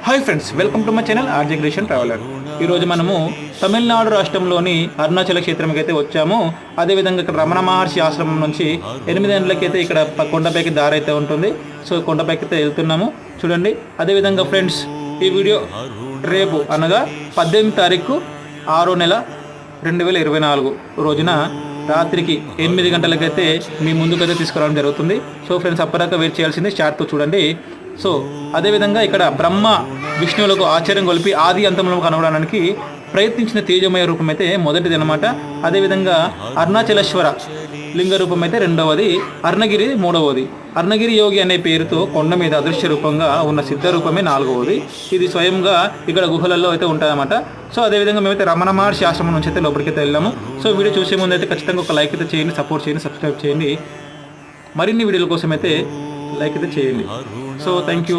Hi friends, welcome to my channel RJ creation traveller. ఈరోజు మనము తమిళనాడు రాష్ట్రంలోని అరుణాచల క్షేత్రంకి అయితే వచ్చాము. అదేవిధంగా ఇక్కడ రమణ మహర్షి ఆశ్రమం నుంచి 8 గంటలకైతే ఇక్కడ కొండపైకి దారి అయితే ఉంటుంది. సో కొండపైకి అయితే వెళ్తున్నాము చూడండి. అదేవిధంగా ఫ్రెండ్స్, ఈ వీడియో రేపు అనగా 18 తారీఖు 6వ నెల 2024 రోజున రాత్రికి 8 గంటలకైతే మీ ముందుకైతే తీసుకురావడం జరుగుతుంది. సో ఫ్రెండ్స్, అప్పటిదాకా వెయిట్ చేయాల్సింది స్టార్ట్తో చూడండి. సో అదేవిధంగా ఇక్కడ బ్రహ్మ విష్ణువులకు ఆశ్చర్యం కొలిపి ఆది అంతంలో కనుగొనడానికి ప్రయత్నించిన తేజమయ రూపం అయితే మొదటిది అనమాట. అదేవిధంగా అరుణాచలేశ్వర లింగ రూపం అయితే రెండవది, అరుణగిరి మూడవది. అరుణగిరి యోగి అనే పేరుతో కొండ మీద అదృశ్య రూపంగా ఉన్న సిద్ధ రూపమే నాలుగవది. ఇది స్వయంగా ఇక్కడ గుహలలో అయితే ఉంటాయన్నమాట. సో అదేవిధంగా మేమైతే రమణ మహర్షి ఆశ్రమం నుంచి అయితే లోపలికైతే వెళ్ళాము. సో వీడియో చూసే ముందు అయితే ఖచ్చితంగా ఒక లైక్ అయితే చేయండి, సపోర్ట్ చేయండి, సబ్స్క్రైబ్ చేయండి. మరిన్ని వీడియోల కోసం అయితే లైక్ అయితే చేయండి. So thank you.